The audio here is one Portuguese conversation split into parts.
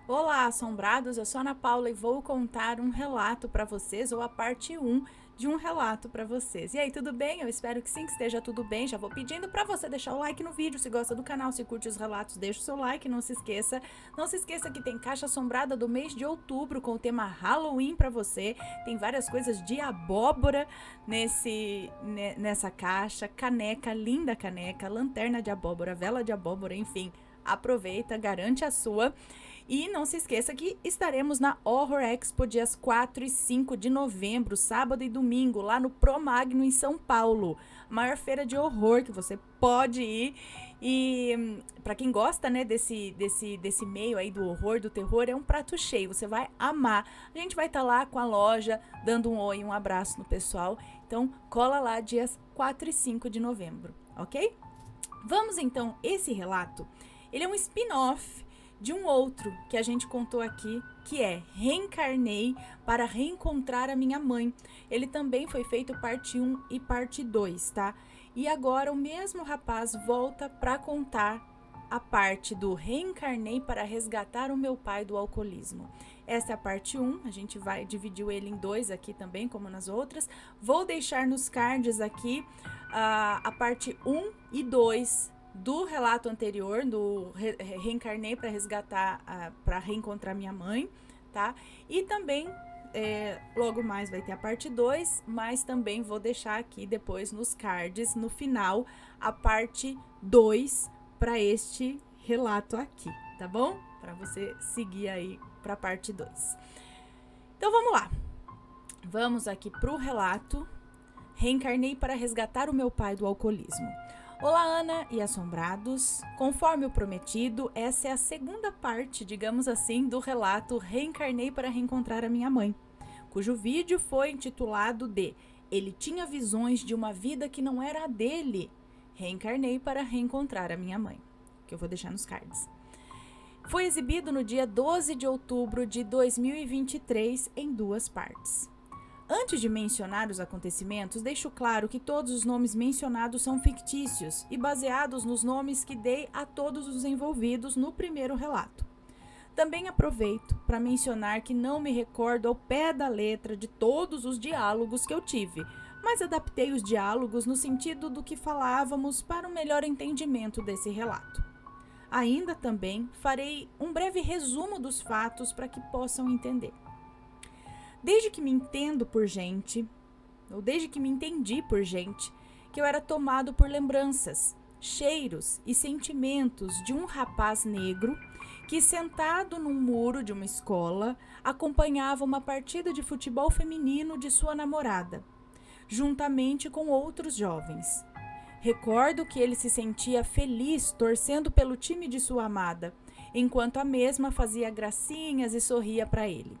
Olá, assombrados, eu sou a Ana Paula e vou contar um relato para vocês, ou a parte 1 de um relato para vocês. E aí, tudo bem? Eu espero que sim, que esteja tudo bem. Já vou pedindo para você deixar o like no vídeo, se gosta do canal, se curte os relatos, deixa o seu like, não se esqueça que tem caixa assombrada do mês de outubro com o tema Halloween para você. Tem várias coisas de abóbora nessa caixa, caneca, linda caneca, lanterna de abóbora, vela de abóbora, enfim. Aproveita, garante a sua. E não se esqueça que estaremos na Horror Expo dias 4 e 5 de novembro, sábado e domingo, lá no Promagno, em São Paulo. Maior feira de horror que você pode ir. E para quem gosta, né, desse meio aí do horror, do terror, é um prato cheio. Você vai amar. A gente vai estar lá com a loja, dando um oi, um abraço no pessoal. Então, cola lá dias 4 e 5 de novembro, ok? Vamos então, esse relato, ele é um spin-off de um outro que a gente contou aqui, que é Reencarnei para reencontrar a minha mãe. Ele também foi feito parte 1 e parte 2, tá? E agora o mesmo rapaz volta para contar a parte do Reencarnei para resgatar o meu pai do alcoolismo. Essa é a parte 1, a gente vai dividir ele em dois aqui também, como nas outras. Vou deixar nos cards aqui a parte 1 e 2 do relato anterior, do Reencarnei para resgatar, para reencontrar minha mãe, tá? E também, logo mais vai ter a parte 2, mas também vou deixar aqui depois nos cards, no final, a parte 2 para este relato aqui, tá bom? Para você seguir aí para a parte 2. Então vamos lá. Vamos aqui pro relato. Reencarnei para resgatar o meu pai do alcoolismo. Olá, Ana e assombrados. Conforme o prometido, essa é a segunda parte, digamos assim, do relato Reencarnei para reencontrar a minha mãe, cujo vídeo foi intitulado de Ele tinha visões de uma vida que não era a dele. Reencarnei para reencontrar a minha mãe, que eu vou deixar nos cards. Foi exibido no dia 12 de outubro de 2023 em duas partes. Antes de mencionar os acontecimentos, deixo claro que todos os nomes mencionados são fictícios e baseados nos nomes que dei a todos os envolvidos no primeiro relato. Também aproveito para mencionar que não me recordo ao pé da letra de todos os diálogos que eu tive, mas adaptei os diálogos no sentido do que falávamos para um melhor entendimento desse relato. Ainda também farei um breve resumo dos fatos para que possam entender. Desde que me entendi por gente, que eu era tomado por lembranças, cheiros e sentimentos de um rapaz negro que, sentado num muro de uma escola, acompanhava uma partida de futebol feminino de sua namorada, juntamente com outros jovens. Recordo que ele se sentia feliz torcendo pelo time de sua amada, enquanto a mesma fazia gracinhas e sorria para ele.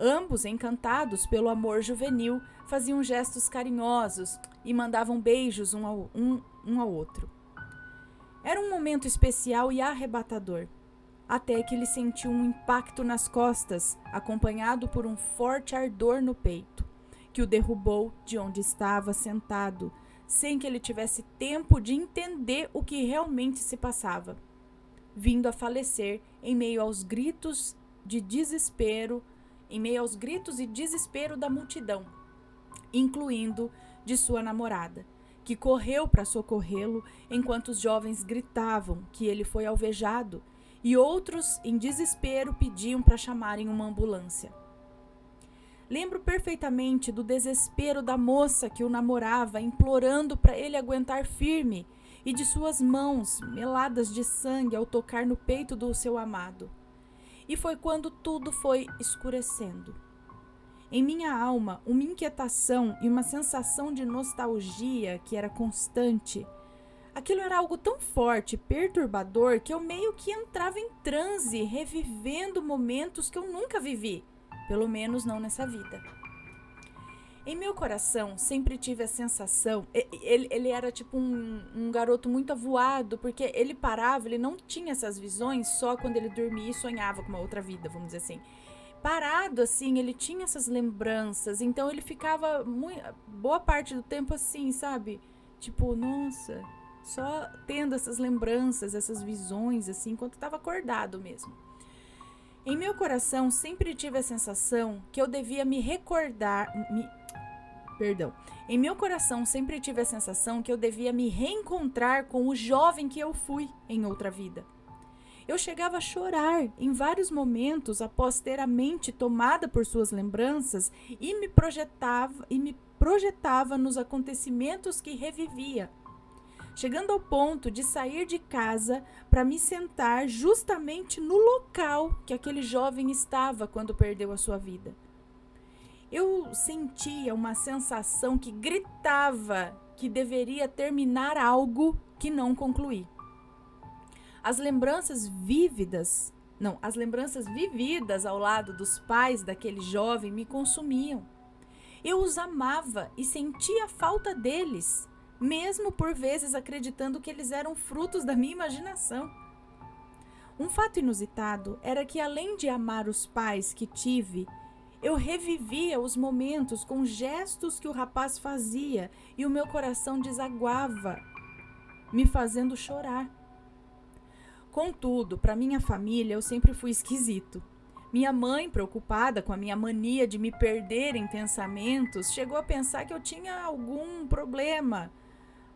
Ambos, encantados pelo amor juvenil, faziam gestos carinhosos e mandavam beijos um ao outro. Era um momento especial e arrebatador, até que ele sentiu um impacto nas costas, acompanhado por um forte ardor no peito, que o derrubou de onde estava sentado, sem que ele tivesse tempo de entender o que realmente se passava, vindo a falecer em meio aos gritos e desespero da multidão, incluindo de sua namorada, que correu para socorrê-lo enquanto os jovens gritavam que ele foi alvejado e outros, em desespero, pediam para chamarem uma ambulância. Lembro perfeitamente do desespero da moça que o namorava, implorando para ele aguentar firme, e de suas mãos meladas de sangue ao tocar no peito do seu amado. E foi quando tudo foi escurecendo. Em minha alma, uma inquietação e uma sensação de nostalgia que era constante. Aquilo era algo tão forte e perturbador que eu meio que entrava em transe, revivendo momentos que eu nunca vivi, pelo menos não nessa vida. Em meu coração, sempre tive a sensação... Ele era tipo um garoto muito avoado, porque ele parava, ele não tinha essas visões só quando ele dormia e sonhava com uma outra vida, vamos dizer assim. Parado, assim, ele tinha essas lembranças, então ele ficava boa parte do tempo assim, sabe? Tipo, nossa, só tendo essas lembranças, essas visões, assim, enquanto estava acordado mesmo. Em meu coração sempre tive a sensação que eu devia me recordar. Perdão. Em meu coração sempre tive a sensação que eu devia me reencontrar com o jovem que eu fui em outra vida. Eu chegava a chorar em vários momentos após ter a mente tomada por suas lembranças e me projetava nos acontecimentos que revivia, chegando ao ponto de sair de casa para me sentar justamente no local que aquele jovem estava quando perdeu a sua vida. Eu sentia uma sensação que gritava que deveria terminar algo que não concluí. As lembranças vividas ao lado dos pais daquele jovem me consumiam. Eu os amava e sentia a falta deles, mesmo por vezes acreditando que eles eram frutos da minha imaginação. Um fato inusitado era que, além de amar os pais que tive, eu revivia os momentos com gestos que o rapaz fazia e o meu coração desaguava, me fazendo chorar. Contudo, para minha família, eu sempre fui esquisito. Minha mãe, preocupada com a minha mania de me perder em pensamentos, chegou a pensar que eu tinha algum problema,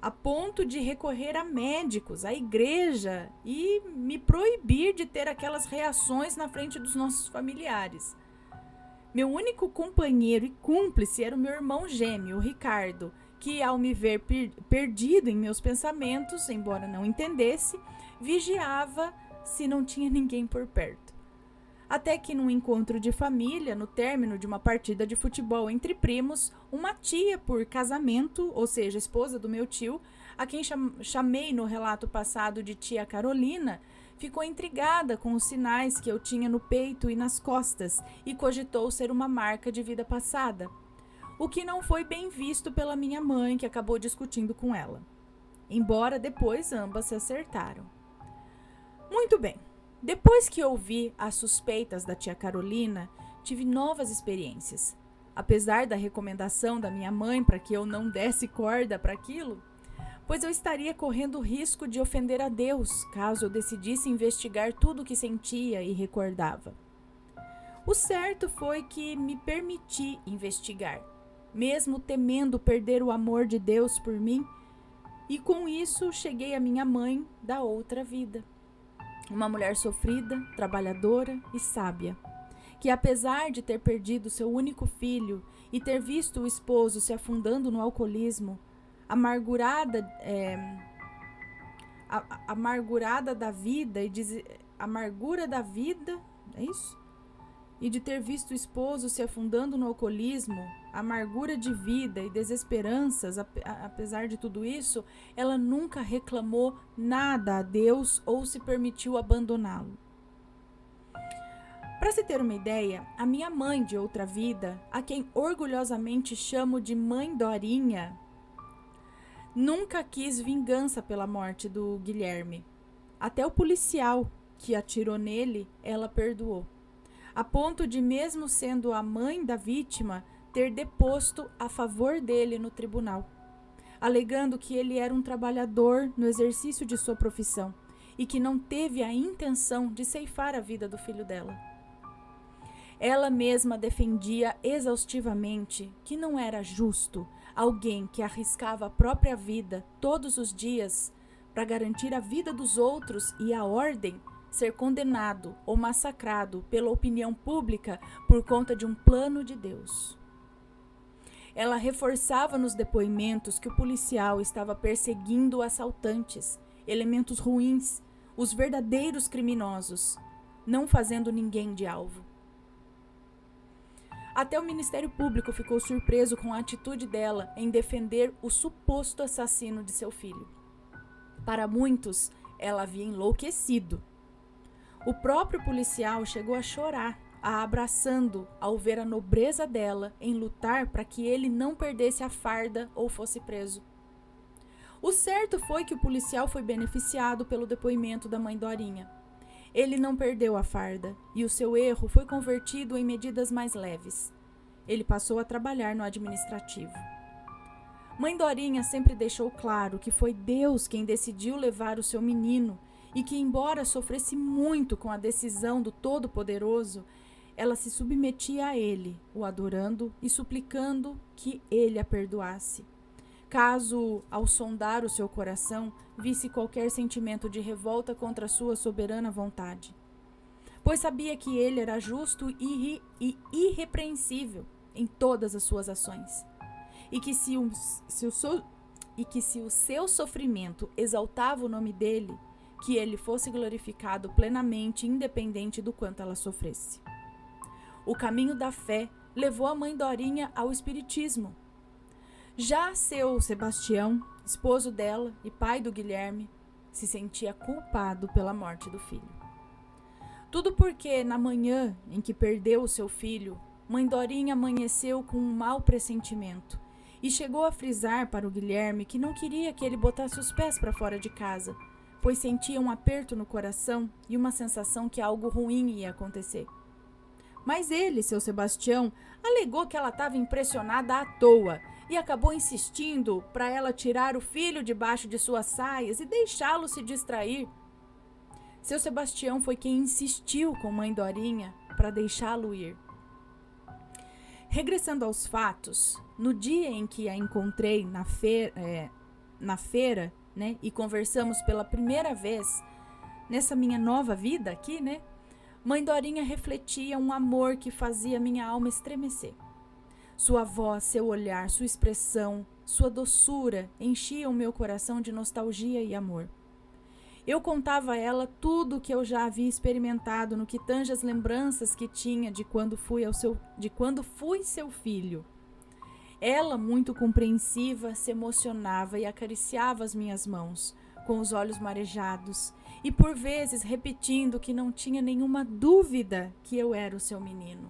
a ponto de recorrer a médicos, à igreja e me proibir de ter aquelas reações na frente dos nossos familiares. Meu único companheiro e cúmplice era o meu irmão gêmeo, o Ricardo, que, ao me ver perdido em meus pensamentos, embora não entendesse, vigiava se não tinha ninguém por perto. Até que, num encontro de família, no término de uma partida de futebol entre primos, uma tia por casamento, ou seja, esposa do meu tio, a quem chamei no relato passado de tia Carolina, ficou intrigada com os sinais que eu tinha no peito e nas costas e cogitou ser uma marca de vida passada, o que não foi bem visto pela minha mãe, que acabou discutindo com ela. Embora depois ambas se acertaram. Muito bem. Depois que ouvi as suspeitas da tia Carolina, tive novas experiências. Apesar da recomendação da minha mãe para que eu não desse corda para aquilo, pois eu estaria correndo o risco de ofender a Deus caso eu decidisse investigar tudo o que sentia e recordava. O certo foi que me permiti investigar, mesmo temendo perder o amor de Deus por mim, e com isso cheguei à minha mãe da outra vida. Uma mulher sofrida, trabalhadora e sábia, que apesar de ter perdido seu único filho e ter visto o esposo se afundando no alcoolismo, amargurada da vida amargura da vida, é isso? E de ter visto o esposo se afundando no alcoolismo, amargura de vida e desesperanças, apesar de tudo isso, ela nunca reclamou nada a Deus ou se permitiu abandoná-lo. Para se ter uma ideia, a minha mãe de outra vida, a quem orgulhosamente chamo de Mãe Dorinha, nunca quis vingança pela morte do Guilherme. Até o policial que atirou nele, ela perdoou, a ponto de, mesmo sendo a mãe da vítima, ter deposto a favor dele no tribunal, alegando que ele era um trabalhador no exercício de sua profissão e que não teve a intenção de ceifar a vida do filho dela. Ela mesma defendia exaustivamente que não era justo alguém que arriscava a própria vida todos os dias para garantir a vida dos outros e a ordem ser condenado ou massacrado pela opinião pública por conta de um plano de Deus. Ela reforçava nos depoimentos que o policial estava perseguindo assaltantes, elementos ruins, os verdadeiros criminosos, não fazendo ninguém de alvo. Até o Ministério Público ficou surpreso com a atitude dela em defender o suposto assassino de seu filho. Para muitos, ela havia enlouquecido. O próprio policial chegou a chorar, a abraçando ao ver a nobreza dela em lutar para que ele não perdesse a farda ou fosse preso. O certo foi que o policial foi beneficiado pelo depoimento da mãe Dorinha. Ele não perdeu a farda e o seu erro foi convertido em medidas mais leves. Ele passou a trabalhar no administrativo. Mãe Dorinha sempre deixou claro que foi Deus quem decidiu levar o seu menino e que, embora sofresse muito com a decisão do Todo-Poderoso, ela se submetia a ele, o adorando e suplicando que ele a perdoasse. Caso, ao sondar o seu coração, visse qualquer sentimento de revolta contra sua soberana vontade. Pois sabia que ele era justo e irrepreensível em todas as suas ações. E que se o seu sofrimento exaltava o nome dele, que ele fosse glorificado plenamente, independente do quanto ela sofresse. O caminho da fé levou a mãe Dorinha ao espiritismo. Já seu Sebastião, esposo dela e pai do Guilherme, se sentia culpado pela morte do filho. Tudo porque, na manhã em que perdeu o seu filho, mãe Dorinha amanheceu com um mau pressentimento e chegou a frisar para o Guilherme que não queria que ele botasse os pés para fora de casa, pois sentia um aperto no coração e uma sensação que algo ruim ia acontecer. Mas ele, seu Sebastião, alegou que ela estava impressionada à toa e acabou insistindo para ela tirar o filho debaixo de suas saias e deixá-lo se distrair. Seu Sebastião foi quem insistiu com mãe Dorinha para deixá-lo ir. Regressando aos fatos, no dia em que a encontrei na feira, né, e conversamos pela primeira vez nessa minha nova vida aqui, né, mãe Dorinha refletia um amor que fazia minha alma estremecer. Sua voz, seu olhar, sua expressão, sua doçura enchiam meu coração de nostalgia e amor. Eu contava a ela tudo o que eu já havia experimentado no que tange as lembranças que tinha de quando fui seu filho. Ela, muito compreensiva, se emocionava e acariciava as minhas mãos, com os olhos marejados, e por vezes repetindo que não tinha nenhuma dúvida que eu era o seu menino.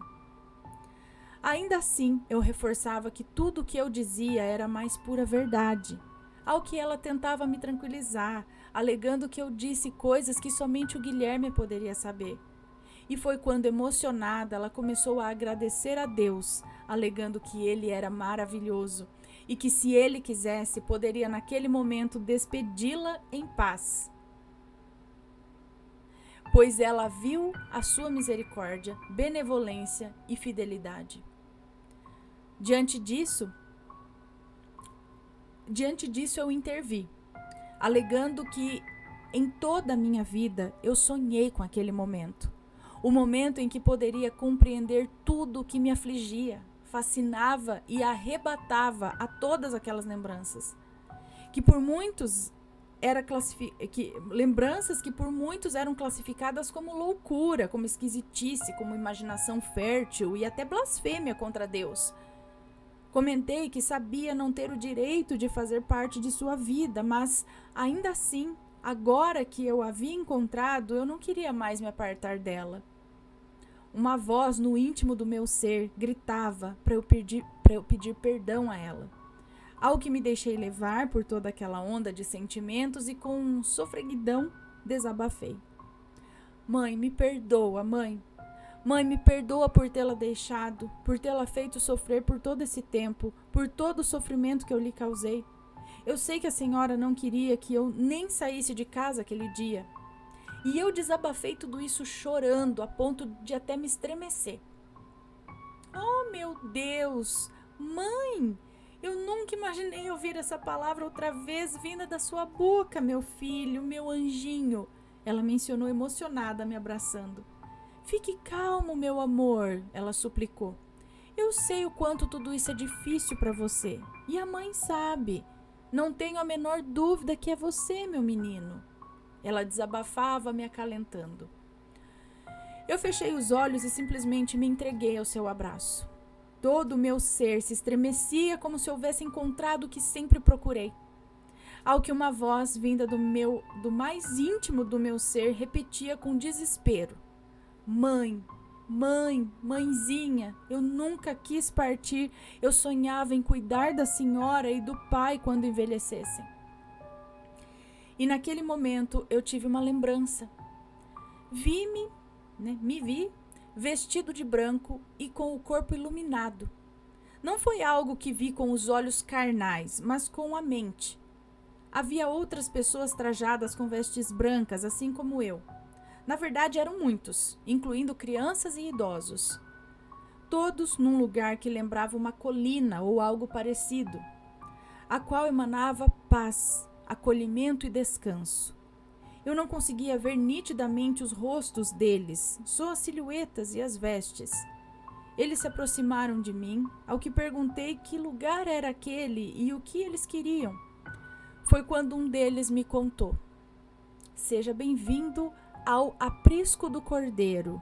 Ainda assim, eu reforçava que tudo o que eu dizia era a mais pura verdade, ao que ela tentava me tranquilizar, alegando que eu disse coisas que somente o Guilherme poderia saber. E foi quando, emocionada, ela começou a agradecer a Deus, alegando que ele era maravilhoso e que, se ele quisesse, poderia naquele momento despedi-la em paz, pois ela viu a sua misericórdia, benevolência e fidelidade. Diante disso eu intervi, alegando que em toda a minha vida eu sonhei com aquele momento. O momento em que poderia compreender tudo o que me afligia, fascinava e arrebatava a todas aquelas lembranças. Lembranças que por muitos eram classificadas como loucura, como esquisitice, como imaginação fértil e até blasfêmia contra Deus. Comentei que sabia não ter o direito de fazer parte de sua vida, mas ainda assim, agora que eu a havia encontrado, eu não queria mais me apartar dela. Uma voz no íntimo do meu ser gritava para eu pedir perdão a ela. Ao que me deixei levar por toda aquela onda de sentimentos e com sofreguidão desabafei. Mãe, me perdoa, mãe. Mãe, me perdoa por tê-la deixado, por tê-la feito sofrer por todo esse tempo, por todo o sofrimento que eu lhe causei. Eu sei que a senhora não queria que eu nem saísse de casa aquele dia. E eu desabafei tudo isso chorando, a ponto de até me estremecer. Oh, meu Deus! Mãe! Eu nunca imaginei ouvir essa palavra outra vez vinda da sua boca, meu filho, meu anjinho. Ela mencionou emocionada, me abraçando. Fique calmo, meu amor, ela suplicou. Eu sei o quanto tudo isso é difícil para você. E a mãe sabe. Não tenho a menor dúvida que é você, meu menino. Ela desabafava, me acalentando. Eu fechei os olhos e simplesmente me entreguei ao seu abraço. Todo o meu ser se estremecia como se houvesse encontrado o que sempre procurei. Ao que uma voz vinda do mais íntimo do meu ser repetia com desespero. Mãe, mãe, mãezinha, eu nunca quis partir, eu sonhava em cuidar da senhora e do pai quando envelhecessem. E naquele momento eu tive uma lembrança. Me vi vestido de branco e com o corpo iluminado. Não foi algo que vi com os olhos carnais, mas com a mente. Havia outras pessoas trajadas com vestes brancas, assim como eu. Na verdade, eram muitos, incluindo crianças e idosos. Todos num lugar que lembrava uma colina ou algo parecido, a qual emanava paz, acolhimento e descanso. Eu não conseguia ver nitidamente os rostos deles, só as silhuetas e as vestes. Eles se aproximaram de mim, ao que perguntei que lugar era aquele e o que eles queriam. Foi quando um deles me contou: seja bem-vindo ao aprisco do Cordeiro,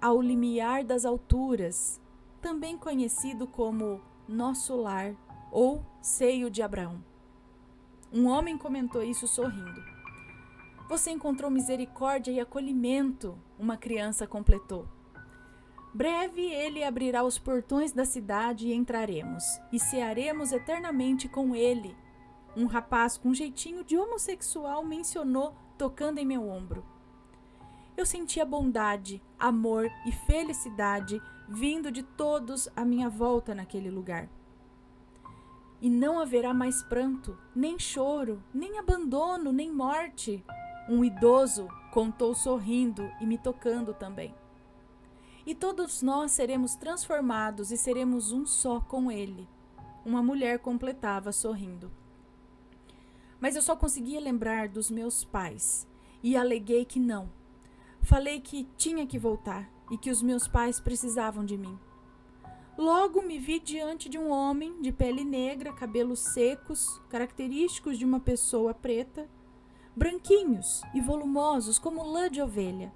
ao limiar das alturas, também conhecido como Nosso Lar ou Seio de Abraão. Um homem comentou isso sorrindo. Você encontrou misericórdia e acolhimento, uma criança completou. Breve ele abrirá os portões da cidade e entraremos, e cearemos eternamente com ele. Um rapaz com jeitinho de homossexual mencionou, tocando em meu ombro. Eu sentia bondade, amor e felicidade vindo de todos à minha volta naquele lugar. E não haverá mais pranto, nem choro, nem abandono, nem morte. Um idoso contou sorrindo e me tocando também. E todos nós seremos transformados e seremos um só com ele. Uma mulher completava sorrindo. Mas eu só conseguia lembrar dos meus pais e aleguei que não. Falei que tinha que voltar e que os meus pais precisavam de mim. Logo me vi diante de um homem de pele negra, cabelos secos, característicos de uma pessoa preta, branquinhos e volumosos como lã de ovelha.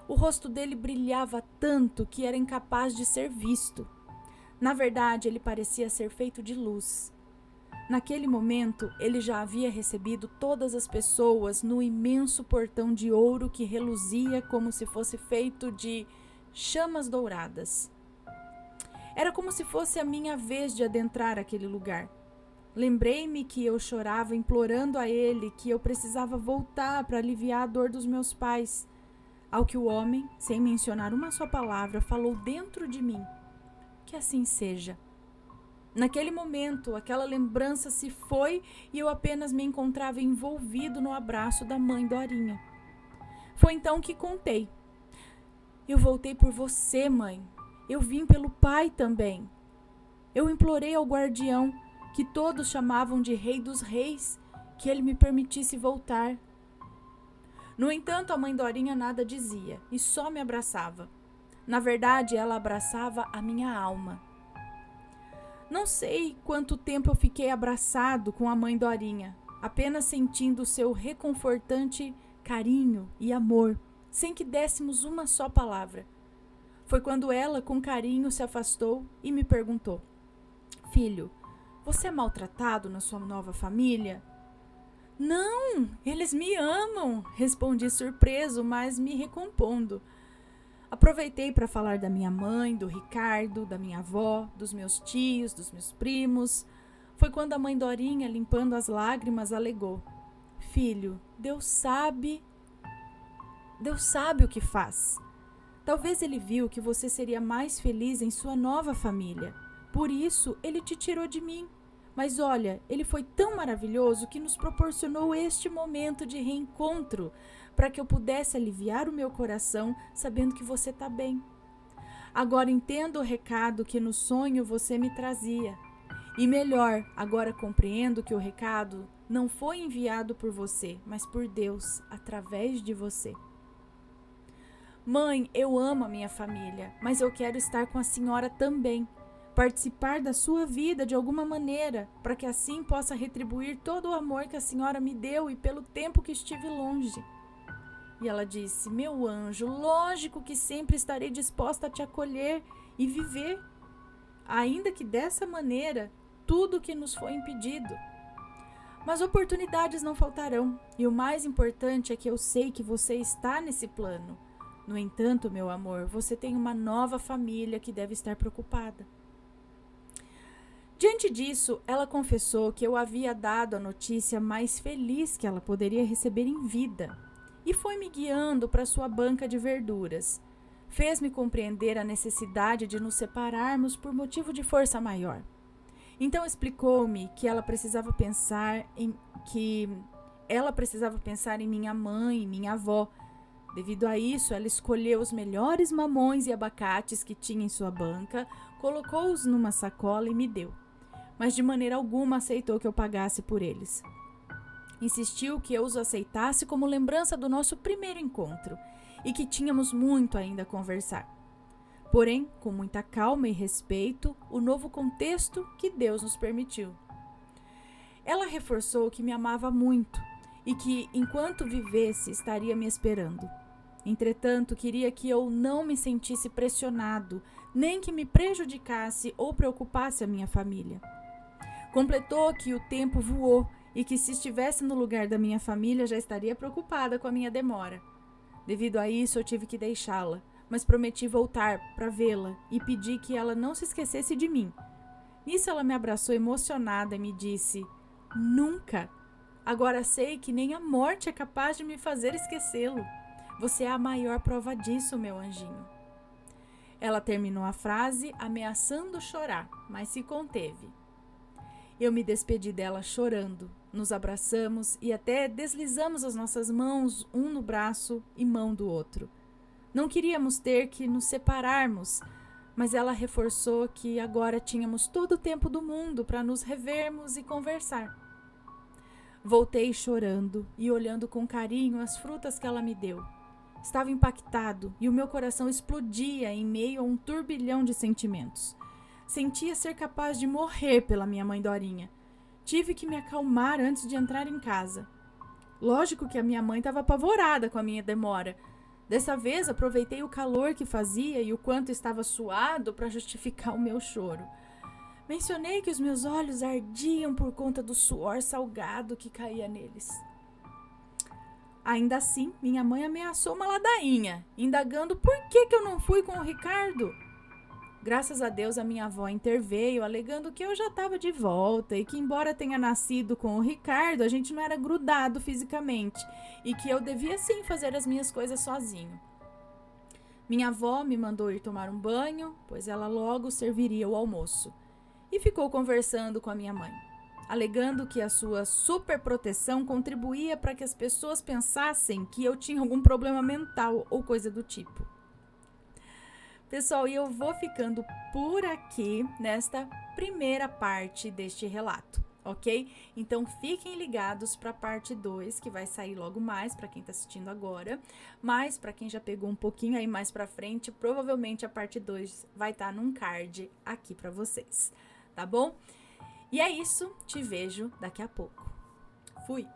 O rosto dele brilhava tanto que era incapaz de ser visto. Na verdade, ele parecia ser feito de luz. Naquele momento, ele já havia recebido todas as pessoas no imenso portão de ouro que reluzia como se fosse feito de chamas douradas. Era como se fosse a minha vez de adentrar aquele lugar. Lembrei-me que eu chorava implorando a ele que eu precisava voltar para aliviar a dor dos meus pais. Ao que o homem, sem mencionar uma só palavra, falou dentro de mim: que assim seja. Naquele momento, aquela lembrança se foi e eu apenas me encontrava envolvido no abraço da mãe Dorinha. Foi então que contei. Eu voltei por você, mãe. Eu vim pelo pai também. Eu implorei ao guardião, que todos chamavam de Rei dos Reis, que ele me permitisse voltar. No entanto, a mãe Dorinha nada dizia e só me abraçava. Na verdade, ela abraçava a minha alma. Não sei quanto tempo eu fiquei abraçado com a mãe Dorinha, apenas sentindo o seu reconfortante carinho e amor, sem que dessemos uma só palavra. Foi quando ela, com carinho, se afastou e me perguntou: filho, você é maltratado na sua nova família? Não, eles me amam, respondi surpreso, mas me recompondo. Aproveitei para falar da minha mãe, do Ricardo, da minha avó, dos meus tios, dos meus primos. Foi quando a mãe Dorinha, limpando as lágrimas, alegou: filho, Deus sabe o que faz. Talvez ele viu que você seria mais feliz em sua nova família. Por isso, ele te tirou de mim. Mas olha, ele foi tão maravilhoso que nos proporcionou este momento de reencontro para que eu pudesse aliviar o meu coração sabendo que você está bem. Agora entendo o recado que no sonho você me trazia. E melhor, agora compreendo que o recado não foi enviado por você, mas por Deus, através de você. Mãe, eu amo a minha família, mas eu quero estar com a senhora também. Participar da sua vida de alguma maneira, para que assim possa retribuir todo o amor que a senhora me deu e pelo tempo que estive longe. E ela disse: meu anjo, lógico que sempre estarei disposta a te acolher e viver, ainda que dessa maneira, tudo o que nos foi impedido. Mas oportunidades não faltarão, e o mais importante é que eu sei que você está nesse plano. No entanto, meu amor, você tem uma nova família que deve estar preocupada. Diante disso, ela confessou que eu havia dado a notícia mais feliz que ela poderia receber em vida e foi me guiando para sua banca de verduras. Fez-me compreender a necessidade de nos separarmos por motivo de força maior. Então explicou-me que ela precisava pensar em minha mãe, minha avó. Devido a isso, ela escolheu os melhores mamões e abacates que tinha em sua banca, colocou-os numa sacola e me deu. Mas de maneira alguma aceitou que eu pagasse por eles. Insistiu que eu os aceitasse como lembrança do nosso primeiro encontro e que tínhamos muito ainda a conversar. Porém, com muita calma e respeito, o novo contexto que Deus nos permitiu. Ela reforçou que me amava muito e que, enquanto vivesse, estaria me esperando. Entretanto, queria que eu não me sentisse pressionado, nem que me prejudicasse ou preocupasse a minha família. Completou que o tempo voou e que, se estivesse no lugar da minha família, já estaria preocupada com a minha demora. Devido a isso, eu tive que deixá-la, mas prometi voltar para vê-la e pedi que ela não se esquecesse de mim. Nisso, ela me abraçou emocionada e me disse: "Nunca! Agora sei que nem a morte é capaz de me fazer esquecê-lo. Você é a maior prova disso, meu anjinho." Ela terminou a frase ameaçando chorar, mas se conteve. Eu me despedi dela chorando, nos abraçamos e até deslizamos as nossas mãos, um no braço e mão do outro. Não queríamos ter que nos separarmos, mas ela reforçou que agora tínhamos todo o tempo do mundo para nos revermos e conversar. Voltei chorando e olhando com carinho as frutas que ela me deu. Estava impactado e o meu coração explodia em meio a um turbilhão de sentimentos. Sentia ser capaz de morrer pela minha mãe Dorinha. Tive que me acalmar antes de entrar em casa. Lógico que a minha mãe estava apavorada com a minha demora. Dessa vez, aproveitei o calor que fazia e o quanto estava suado para justificar o meu choro. Mencionei que os meus olhos ardiam por conta do suor salgado que caía neles. Ainda assim, minha mãe ameaçou uma ladainha, indagando por que eu não fui com o Ricardo. Graças a Deus, a minha avó interveio, alegando que eu já estava de volta e que, embora tenha nascido com o Ricardo, a gente não era grudado fisicamente e que eu devia sim fazer as minhas coisas sozinho. Minha avó me mandou ir tomar um banho, pois ela logo serviria o almoço, e ficou conversando com a minha mãe, alegando que a sua superproteção contribuía para que as pessoas pensassem que eu tinha algum problema mental ou coisa do tipo. Pessoal, e eu vou ficando por aqui nesta primeira parte deste relato, ok? Então fiquem ligados para a parte 2, que vai sair logo mais para quem está assistindo agora, mas para quem já pegou um pouquinho aí mais para frente, provavelmente a parte 2 vai estar num card aqui para vocês, tá bom? E é isso, te vejo daqui a pouco. Fui!